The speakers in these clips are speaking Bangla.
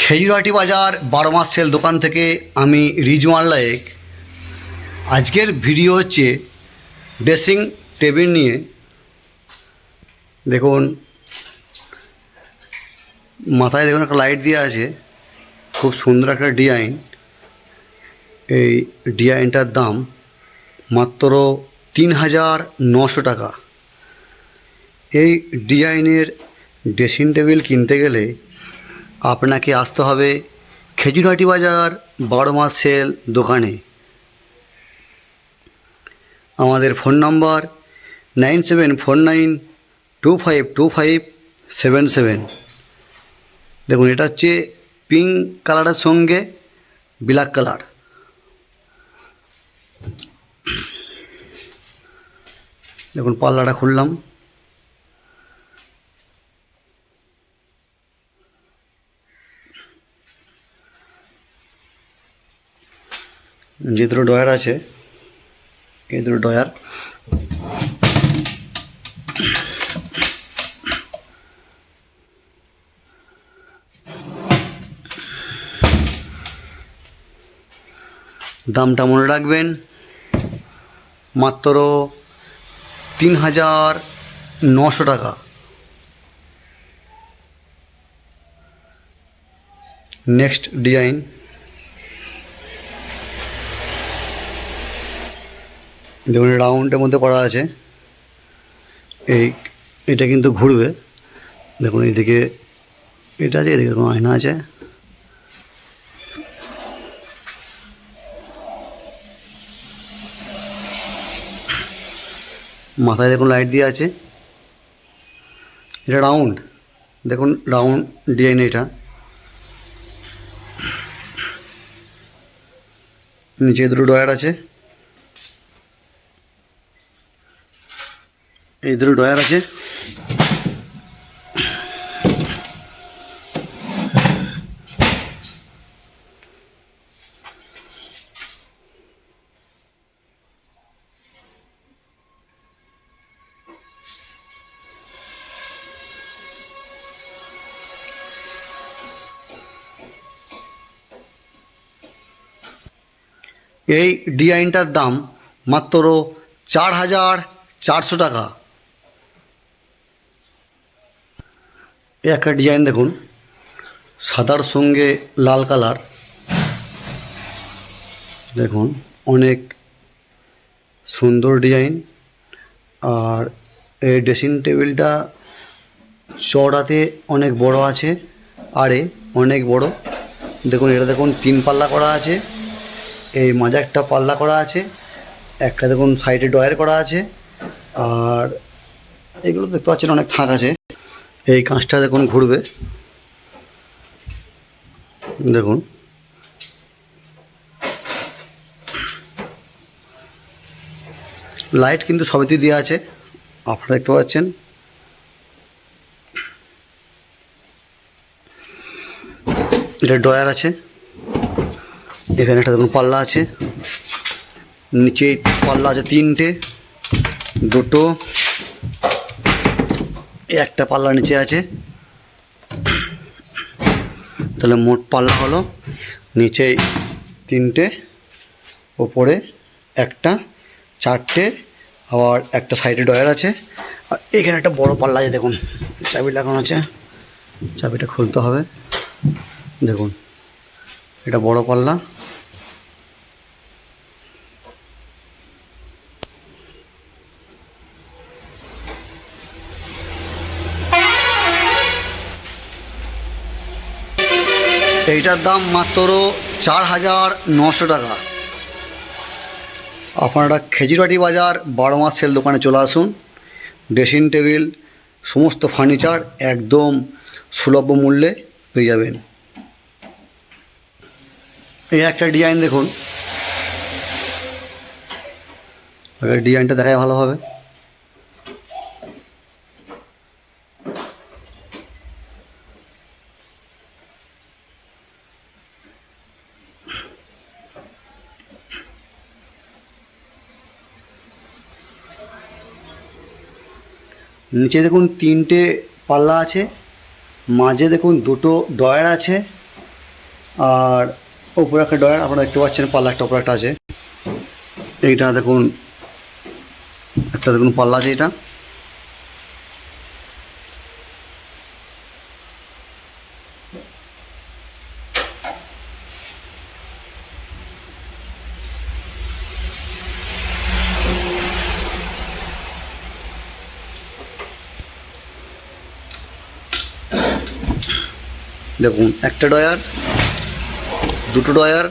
খেজুরাটি বাজার 12 মাস সেল দোকান থেকে আমি রিজওয়ান লায়েক। আজকের ভিডিও হচ্ছে ড্রেসিং টেবিল নিয়ে। দেখুন মাথায় দেখুন একটা লাইট দেওয়া আছে, খুব সুন্দর একটা ডিজাইন। এই ডিজাইনটার দাম মাত্র ৩,৯০০ টাকা। এই ডিজাইনের ড্রেসিং টেবিল কিনতে গেলে আপনাকে আসতে হবে খেজুরাটি বাজার 12 মাস সেল দোকানে। আমাদের ফোন নম্বর 9749252577। দেখুন এটা হচ্ছে পিঙ্ক কালারের সঙ্গে ব্ল্যাক কালার। দেখুন পাল্লাটা খুললাম, যে দুটো ডয়ার আছে এই দুটো ডয়ার। দামটা মনে রাখবেন, মাত্র ৩,৯০০ টাকা। নেক্সট ডিজাইন, দেখুন রাউন্ডের মধ্যে করা আছে। এটা কিন্তু ঘুরবে। দেখুন এইদিকে এটা আছে, এদিকে দেখুন আয়না আছে। মাথায় দেখুন লাইট দিয়ে আছে। এটা রাউন্ড, দেখুন রাউন্ড ডিজাইন। এটা নিচে দুটো ডয়ার আছে, এই দুটো ডয়ার আছে। এই ডিজাইনটার দাম মাত্র ৪,৪০০ টাকা। এই একটা ডিজাইন দেখুন, সাদার সঙ্গে লাল কালার। দেখুন অনেক সুন্দর ডিজাইন। আর এই ড্রেসিং টেবিলটা চওড়াতে অনেক বড় আছে, আরে অনেক বড়। দেখুন এটা দেখুন 3 পাল্লা করা আছে, এই মাঝে একটা পাল্লা করা আছে, একটা দেখুন সাইডে ডয়ার করা আছে। আর এগুলো দেখতে পাচ্ছেন অনেক থাক আছে। এই কাঁচটা দেখুন ঘুরবে। দেখুন লাইট কিন্তু সবেতেই দেওয়া আছে, আপনারা দেখতে পাচ্ছেন। এটা ডয়ার আছে, এখানে একটা দেখুন পাল্লা আছে, নিচে পাল্লা আছে 3টে, দুটো, একটা পাল্লা নিচে আছে। তাহলে মোট পাল্লা হলো নিচে 3টে, ওপরে একটা, 4টে, আবার একটা সাইডে ডয়ার আছে। আর এখানে একটা বড় পাল্লা আছে, দেখুন চাবি লাগানো আছে, চাবিটা খুলতে হবে। দেখুন এটা বড় পাল্লা। এইটার দাম মাত্র ৪,৯০০ টাকা। আপনারা খেজুরাটি বাজার 12 মাস সেল দোকানে চলে আসুন। ড্রেসিং টেবিল সমস্ত ফার্নিচার একদম সুলভ মূল্যে পেয়ে যাবেন। এই একটা ডিজাইন দেখুন, ডিজাইনটা দেখায় ভালো হবে। নিচে দেখুন 3টে পাল্লা আছে, মাঝে দেখুন দুটো ডয়ার আছে, আর উপরে একটা ডয়ার আপনারা দেখতে পাচ্ছেন, পাল্লা একটা উপরে একটা আছে। এইটা দেখুন, একটা দেখুন পাল্লা আছে এটা। দেখুন একটা ডয়ার, দুটো ডয়ার,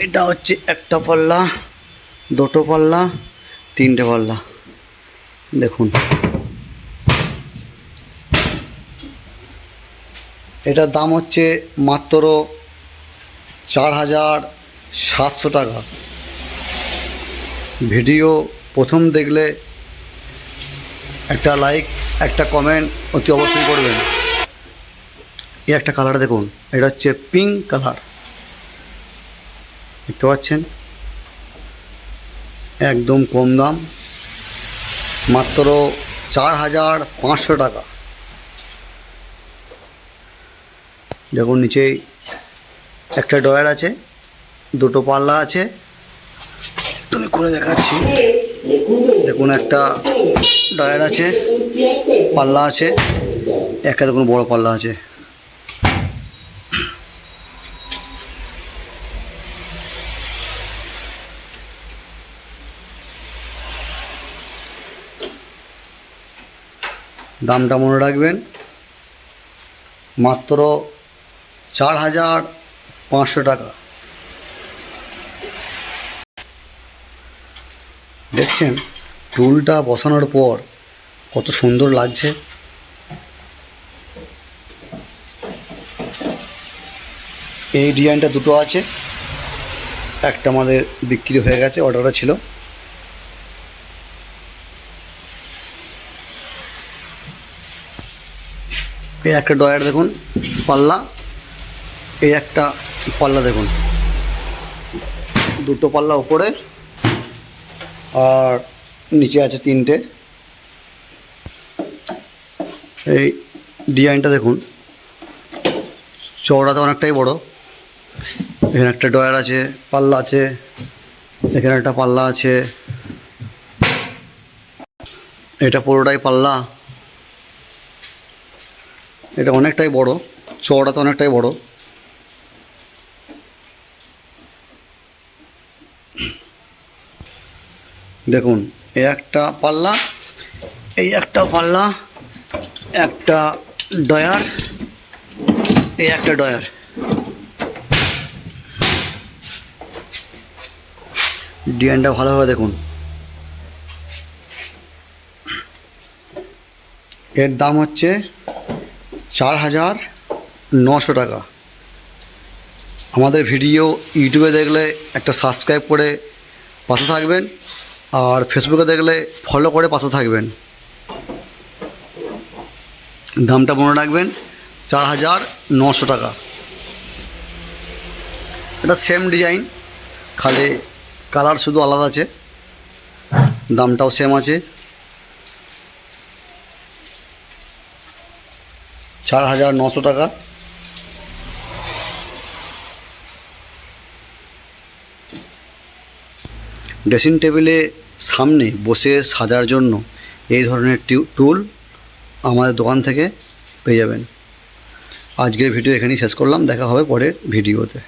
এটা হচ্ছে একটা পাল্লা, দুটো পাল্লা, তিনটে পাল্লা। দেখুন এটার দাম হচ্ছে মাত্র 4,700 টাকা। ভিডিও প্রথম দেখলে একটা লাইক, একটা কমেন্ট অতি অবশ্যই করবেন। এই একটা কালার দেখুন, এটা হচ্ছে পিঙ্ক কালার, দেখতে পাচ্ছেন, একদম কম দাম, মাত্র 4,500 টাকা। দেখুন নিচেই একটা ডয়ার আছে, দুটো পাল্লা আছে, তুমি খুলে দেখাচ্ছি। দেখুন একটা ডয়ার আছে, পাল্লা আছে, একটা দেখুন বড় পাল্লা আছে। দামটা মনে রাখবেন, মাত্র 4,500 টাকা। দেখছেন টুলটা বসানোর পর কত সুন্দর লাগছে। এই ডিজাইনটা দুটো আছে, একটা আমাদের বিক্রি হয়ে গেছে, অর্ডারটা ছিল। এই একটা ডয়ার দেখুন পাল্লা, এই একটা পাল্লা দেখুন, দুটো পাল্লা উপরে আর নিচে আছে তিনটে। এই ডিজাইনটা দেখুন, চওড়াটা অনেকটাই বড়। এখানে একটা ডয়ার আছে, পাল্লা আছে, এখানে একটা পাল্লা আছে, এটা পুরোটাই পাল্লা। এটা অনেকটাই বড়, চওড়াটা অনেকটাই বড়। দেখুন এই একটা পাল্লা, এই একটা পাল্লা, একটা ডয়ার, এই একটা ডয়ার। ডিজাইনটা ভালোভাবে দেখুন। এর দাম হচ্ছে 4,900 টাকা। আমাদের ভিডিও ইউটিউবে দেখলে একটা সাবস্ক্রাইব করে পাশে থাকবেন, আর ফেসবুকে দেখলে ফলো করে পাশে থাকবেন। দামটা মনে রাখবেন, 4,900 টাকা। এটা সেম ডিজাইন, খালি কালার শুধু আলাদা আছে, দামটাও সেম আছে, 4,900 টাকা। ড্রেসিং টেবিলে সামনে বসে সাজার জন্য এই ধরনের টুল আমাদের দোকান থেকে পেয়ে যাবেন। আজকের ভিডিও এখানেই শেষ করলাম, দেখা হবে পরের ভিডিওতে।